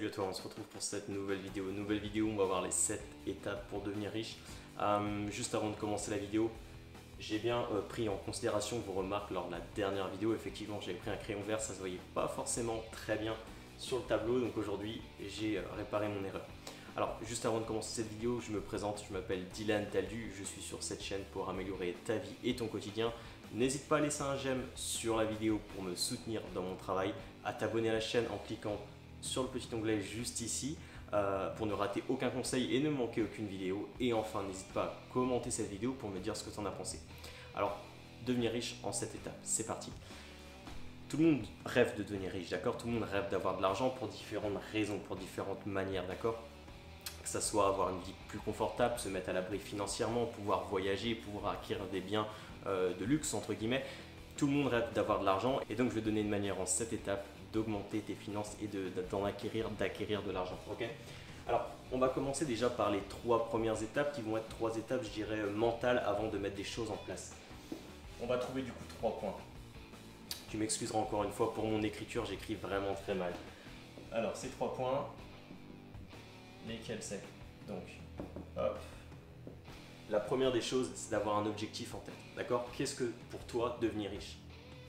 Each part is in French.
Salut à toi, on se retrouve pour cette nouvelle vidéo. On va voir les 7 étapes pour devenir riche. Juste avant de commencer la vidéo, j'ai bien pris en considération vos remarques lors de la dernière vidéo. Effectivement, j'avais pris un crayon vert, ça se voyait pas forcément très bien sur le tableau. Donc aujourd'hui, j'ai réparé mon erreur. Alors, juste avant de commencer cette vidéo, je me présente, je m'appelle Dylan Taldu, je suis sur cette chaîne pour améliorer ta vie et ton quotidien. N'hésite pas à laisser un j'aime sur la vidéo pour me soutenir dans mon travail, à t'abonner à la chaîne en cliquant sur le petit onglet juste ici pour ne rater aucun conseil et ne manquer aucune vidéo. Et enfin, n'hésite pas à commenter cette vidéo pour me dire ce que tu en as pensé. Alors, devenir riche en 7 étapes, c'est parti. Tout le monde rêve de devenir riche, d'accord? Tout le monde rêve d'avoir de l'argent pour différentes raisons, pour différentes manières, d'accord? Que ce soit avoir une vie plus confortable, se mettre à l'abri financièrement, pouvoir voyager, pouvoir acquérir des biens de luxe, entre guillemets. Tout le monde rêve d'avoir de l'argent et donc je vais donner une manière en 7 étapes d'augmenter tes finances et d'acquérir de l'argent. Ok. Alors, on va commencer déjà par les 3 premières étapes qui vont être 3 étapes, je dirais, mentales avant de mettre des choses en place. On va trouver du coup 3 points. Tu m'excuseras encore une fois pour mon écriture, j'écris vraiment très mal. Alors, ces 3 points, lesquels c'est? Donc, hop. La première des choses, c'est d'avoir un objectif en tête. D'accord? Qu'est-ce que pour toi devenir riche?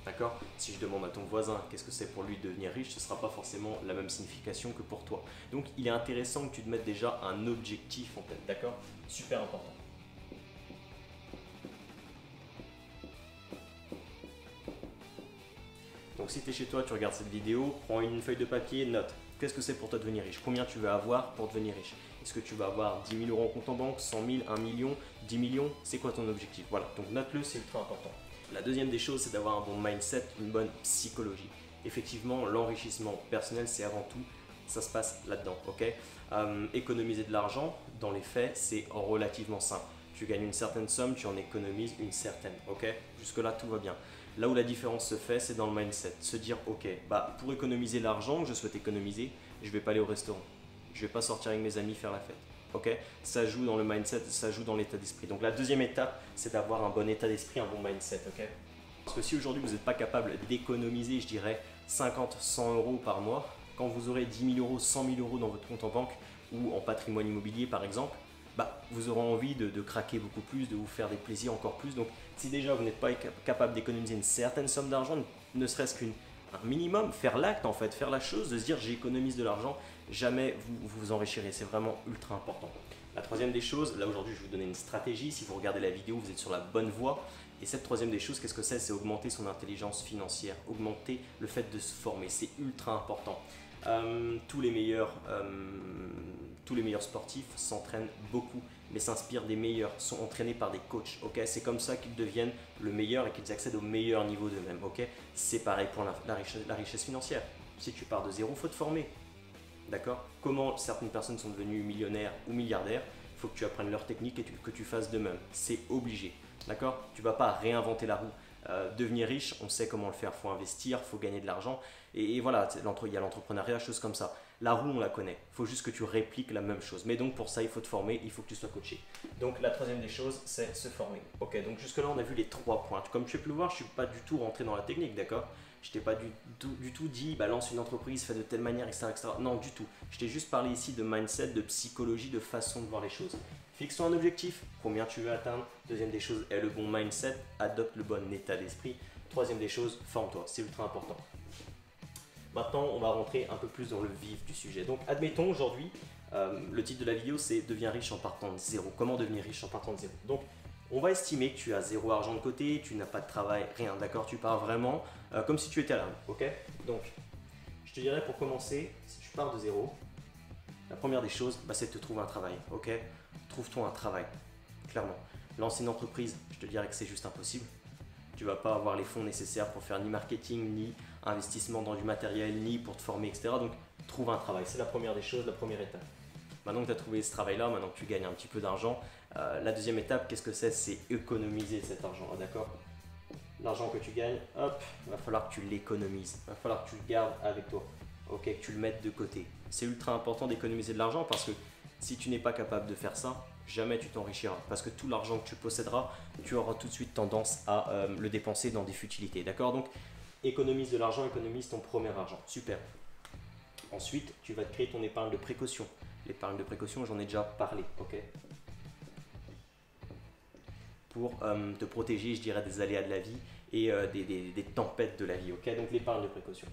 D'accord? Si je demande à ton voisin qu'est-ce que c'est pour lui devenir riche, ce ne sera pas forcément la même signification que pour toi. Donc il est intéressant que tu te mettes déjà un objectif en tête. D'accord? Super important. Donc si tu es chez toi, tu regardes cette vidéo, prends une feuille de papier, note. Qu'est-ce que c'est pour toi devenir riche? Combien tu veux avoir pour devenir riche? Est-ce que tu vas avoir 10 000 euros en compte en banque, 100 000, 1 million, 10 millions? C'est quoi ton objectif? Voilà, donc note-le, c'est ultra important. La deuxième des choses, c'est d'avoir un bon mindset, une bonne psychologie. Effectivement, l'enrichissement personnel, c'est avant tout, ça se passe là-dedans, ok? Économiser de l'argent, dans les faits, c'est relativement simple. Tu gagnes une certaine somme, tu en économises une certaine, ok? Jusque-là, tout va bien. Là où la différence se fait, c'est dans le mindset. Se dire, ok, bah, pour économiser l'argent que je souhaite économiser, je ne vais pas aller au restaurant. Je ne vais pas sortir avec mes amis faire la fête. Okay, ça joue dans le mindset, ça joue dans l'état d'esprit. Donc la deuxième étape, c'est d'avoir un bon état d'esprit, un bon mindset. Okay, parce que si aujourd'hui vous n'êtes pas capable d'économiser, je dirais 50, 100 euros par mois, quand vous aurez 10 000 euros, 100 000 euros dans votre compte en banque ou en patrimoine immobilier par exemple, bah, vous aurez envie de craquer beaucoup plus, de vous faire des plaisirs encore plus. Donc si déjà vous n'êtes pas capable d'économiser une certaine somme d'argent, ne serait-ce qu'un minimum, faire l'acte en fait, faire la chose, de se dire j'économise de l'argent, jamais vous vous enrichirez, c'est vraiment ultra important. La troisième des choses, là aujourd'hui je vais vous donner une stratégie, si vous regardez la vidéo vous êtes sur la bonne voie. Et cette troisième des choses, qu'est-ce que c'est? C'est augmenter son intelligence financière, augmenter le fait de se former, c'est ultra important. Tous les meilleurs sportifs s'entraînent beaucoup, mais s'inspirent des meilleurs, sont entraînés par des coachs. Okay, c'est comme ça qu'ils deviennent le meilleur et qu'ils accèdent au meilleur niveau d'eux-mêmes. Okay, c'est pareil pour la richesse financière. Si tu pars de zéro, il faut te former. D'accord? Comment certaines personnes sont devenues millionnaires ou milliardaires? Il faut que tu apprennes leur technique et que tu fasses de même. C'est obligé. D'accord? Tu ne vas pas réinventer la roue. Devenir riche, on sait comment le faire. Il faut investir, il faut gagner de l'argent. Et voilà, il y a l'entrepreneuriat, choses comme ça. La roue, on la connaît. Il faut juste que tu répliques la même chose. Mais donc pour ça, il faut te former, il faut que tu sois coaché. Donc la troisième des choses, c'est se former. Ok, donc jusque-là, on a vu les 3 points. Comme tu peux le voir, je ne suis pas du tout rentré dans la technique, d'accord? Je t'ai pas du tout dit, bah, lance une entreprise, fais de telle manière, etc., etc. Non, du tout. Je t'ai juste parlé ici de mindset, de psychologie, de façon de voir les choses. Fixe-toi un objectif, combien tu veux atteindre. Deuxième des choses, aie le bon mindset, adopte le bon état d'esprit. Troisième des choses, forme-toi, c'est ultra important. Maintenant, on va rentrer un peu plus dans le vif du sujet. Donc, admettons aujourd'hui, le titre de la vidéo, c'est « Deviens riche en partant de zéro ». Comment devenir riche en partant de zéro? Donc, on va estimer que tu as 0 argent de côté, tu n'as pas de travail, rien, d'accord? Tu pars vraiment comme si tu étais à la rue, ok? Donc, je te dirais pour commencer, si tu pars de zéro, la première des choses, bah, c'est de te trouver un travail, ok? Trouve-toi un travail, clairement. Lancer une entreprise, je te dirais que c'est juste impossible. Tu ne vas pas avoir les fonds nécessaires pour faire ni marketing, ni investissement dans du matériel, ni pour te former, etc. Donc, trouve un travail, c'est la première des choses, la première étape. Maintenant que tu as trouvé ce travail-là, maintenant que tu gagnes un petit peu d'argent, la deuxième étape, qu'est-ce que c'est? C'est économiser cet argent, d'accord? L'argent que tu gagnes, hop, il va falloir que tu l'économises, il va falloir que tu le gardes avec toi, ok, que tu le mettes de côté. C'est ultra important d'économiser de l'argent parce que si tu n'es pas capable de faire ça, jamais tu t'enrichiras. Parce que tout l'argent que tu posséderas, tu auras tout de suite tendance à le dépenser dans des futilités, d'accord? Donc, économise de l'argent, économise ton premier argent, super. Ensuite, tu vas te créer ton épargne de précaution. L'épargne de précaution, j'en ai déjà parlé, ok? Pour te protéger, je dirais, des aléas de la vie et des tempêtes de la vie, ok? Donc l'épargne de précaution.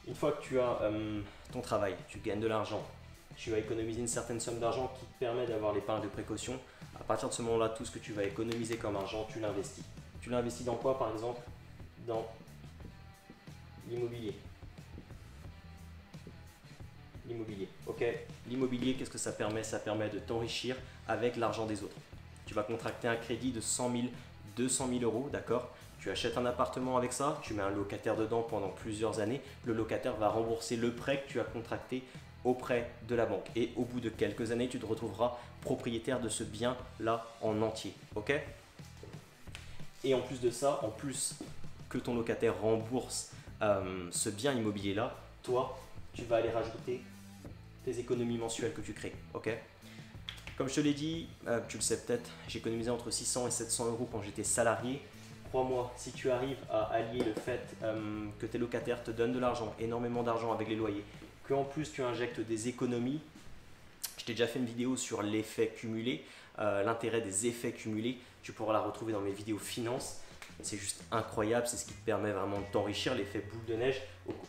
Une fois que tu as ton travail, tu gagnes de l'argent, tu vas économiser une certaine somme d'argent qui te permet d'avoir l'épargne de précaution. À partir de ce moment-là, tout ce que tu vas économiser comme argent, tu l'investis. Tu l'investis dans quoi, par exemple? Dans l'immobilier. L'immobilier, ok? L'immobilier, qu'est-ce que ça permet? Ça permet de t'enrichir avec l'argent des autres. Tu vas contracter un crédit de 100 000, 200 000 euros, d'accord? Tu achètes un appartement avec ça, tu mets un locataire dedans pendant plusieurs années. Le locataire va rembourser le prêt que tu as contracté auprès de la banque. Et au bout de quelques années, tu te retrouveras propriétaire de ce bien-là en entier, ok? Et en plus de ça, en plus que ton locataire rembourse ce bien immobilier-là, toi, tu vas aller rajouter tes économies mensuelles que tu crées, ok? Comme je te l'ai dit, tu le sais peut-être, j'ai économisé entre 600 et 700 euros quand j'étais salarié. Crois-moi, si tu arrives à allier le fait que tes locataires te donnent de l'argent, énormément d'argent avec les loyers, qu'en plus tu injectes des économies, je t'ai déjà fait une vidéo sur l'effet cumulé, l'intérêt des effets cumulés, tu pourras la retrouver dans mes vidéos finances. C'est juste incroyable, c'est ce qui te permet vraiment de t'enrichir, l'effet boule de neige,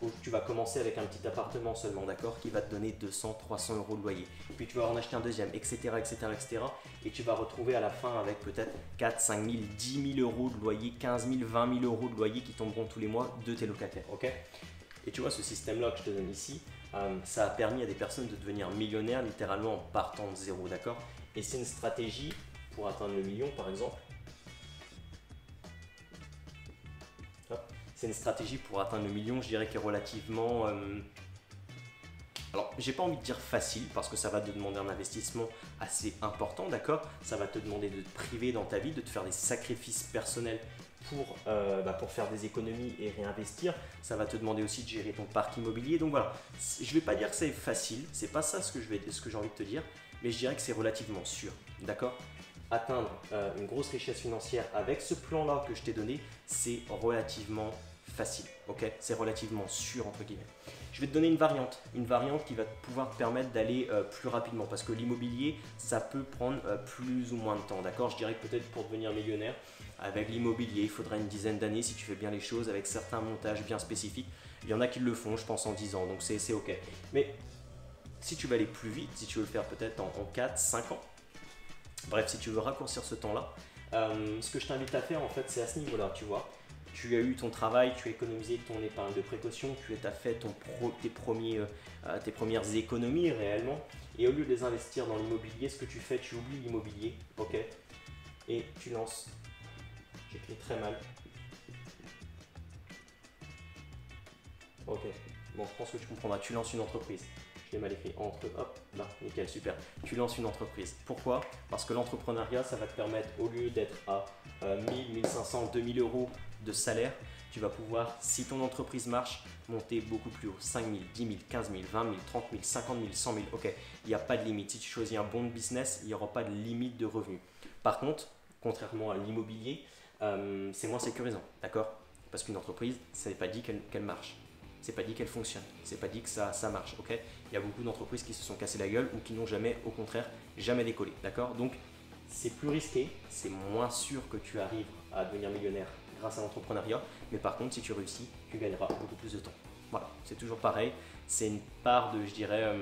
où tu vas commencer avec un petit appartement seulement, d'accord, qui va te donner 200, 300 euros de loyer. Puis tu vas en acheter un deuxième, etc., etc., etc. Et tu vas retrouver à la fin avec peut-être 4, 5 000, 10 000 euros de loyer, 15 000, 20 000 euros de loyer qui tomberont tous les mois de tes locataires, ok? Et tu vois, ce système-là que je te donne ici, ça a permis à des personnes de devenir millionnaires littéralement en partant de zéro, d'accord? Et c'est une stratégie pour atteindre le million, par exemple. C'est une stratégie pour atteindre le million, je dirais, qui est relativement... Alors, j'ai pas envie de dire facile, parce que ça va te demander un investissement assez important, d'accord? Ça va te demander de te priver dans ta vie, de te faire des sacrifices personnels pour faire des économies et réinvestir. Ça va te demander aussi de gérer ton parc immobilier. Donc voilà, je vais pas dire que c'est facile, c'est pas ça ce que j'ai envie de te dire, mais je dirais que c'est relativement sûr, d'accord? Atteindre une grosse richesse financière avec ce plan-là que je t'ai donné, c'est relativement facile, ok? C'est relativement sûr, entre guillemets. Je vais te donner une variante qui va pouvoir te permettre d'aller plus rapidement, parce que l'immobilier, ça peut prendre plus ou moins de temps, d'accord? Je dirais que peut-être pour devenir millionnaire, avec l'immobilier, il faudra une dizaine d'années si tu fais bien les choses, avec certains montages bien spécifiques. Il y en a qui le font, je pense, en 10 ans, donc c'est ok. Mais si tu veux aller plus vite, si tu veux le faire peut-être en 4, 5 ans, bref, si tu veux raccourcir ce temps-là, ce que je t'invite à faire, en fait, c'est à ce niveau-là, tu vois. Tu as eu ton travail, tu as économisé ton épargne de précaution, tu as fait tes premières économies réellement. Et au lieu de les investir dans l'immobilier, ce que tu fais, tu oublies l'immobilier, ok? Et tu lances. J'écris très mal. Ok, bon, je pense que tu comprendras. Tu lances une entreprise. Je l'ai mal écrit, hop, là, nickel, super. Tu lances une entreprise. Pourquoi? Parce que l'entrepreneuriat, ça va te permettre, au lieu d'être à 1000, 1500, 2000 euros de salaire, tu vas pouvoir, si ton entreprise marche, monter beaucoup plus haut. 5 000, 10 000, 15 000, 20 000, 30 000, 50 000, 100 000. Ok, il n'y a pas de limite. Si tu choisis un bon business, il n'y aura pas de limite de revenus. Par contre, contrairement à l'immobilier, c'est moins sécurisant, d'accord? Parce qu'une entreprise, ça n'est pas dit qu'elle marche. C'est pas dit qu'elle fonctionne, c'est pas dit que ça marche, ok? Il y a beaucoup d'entreprises qui se sont cassées la gueule ou qui n'ont jamais, au contraire, jamais décollé, d'accord? Donc, c'est plus risqué, c'est moins sûr que tu arrives à devenir millionnaire grâce à l'entrepreneuriat, mais par contre, si tu réussis, tu gagneras beaucoup plus de temps. Voilà, c'est toujours pareil, c'est une part de, je dirais,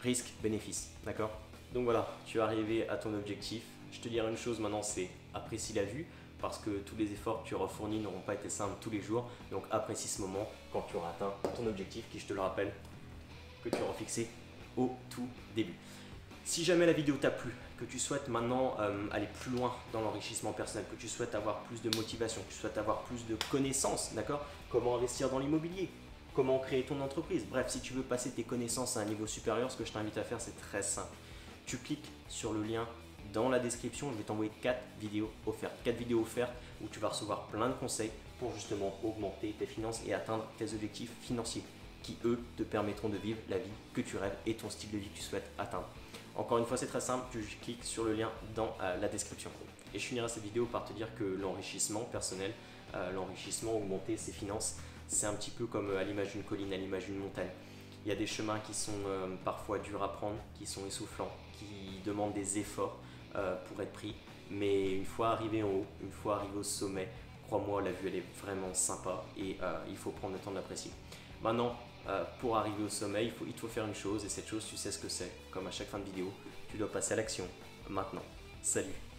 risque-bénéfice, d'accord? Donc voilà, tu es arrivé à ton objectif. Je te dirai une chose maintenant, c'est apprécie la vue, parce que tous les efforts que tu auras fournis n'auront pas été simples tous les jours. Donc apprécie ce moment quand tu auras atteint ton objectif, qui, je te le rappelle, que tu auras fixé au tout début. Si jamais la vidéo t'a plu, que tu souhaites maintenant aller plus loin dans l'enrichissement personnel, que tu souhaites avoir plus de motivation, que tu souhaites avoir plus de connaissances, d'accord? Comment investir dans l'immobilier, comment créer ton entreprise. Bref, si tu veux passer tes connaissances à un niveau supérieur, ce que je t'invite à faire, c'est très simple. Tu cliques sur le lien dans la description, je vais t'envoyer 4 vidéos offertes. 4 vidéos offertes où tu vas recevoir plein de conseils pour justement augmenter tes finances et atteindre tes objectifs financiers qui, eux, te permettront de vivre la vie que tu rêves et ton style de vie que tu souhaites atteindre. Encore une fois, c'est très simple, tu cliques sur le lien dans la description. Et je finirai cette vidéo par te dire que l'enrichissement personnel, l'enrichissement, augmenter ses finances. C'est un petit peu comme à l'image d'une colline, à l'image d'une montagne. Il y a des chemins qui sont parfois durs à prendre, qui sont essoufflants, qui demandent des efforts pour être pris. Mais une fois arrivé en haut, une fois arrivé au sommet, crois-moi, la vue elle est vraiment sympa et il faut prendre le temps de l'apprécier. Maintenant, pour arriver au sommet, il te faut faire une chose et cette chose, tu sais ce que c'est. Comme à chaque fin de vidéo, tu dois passer à l'action maintenant. Salut!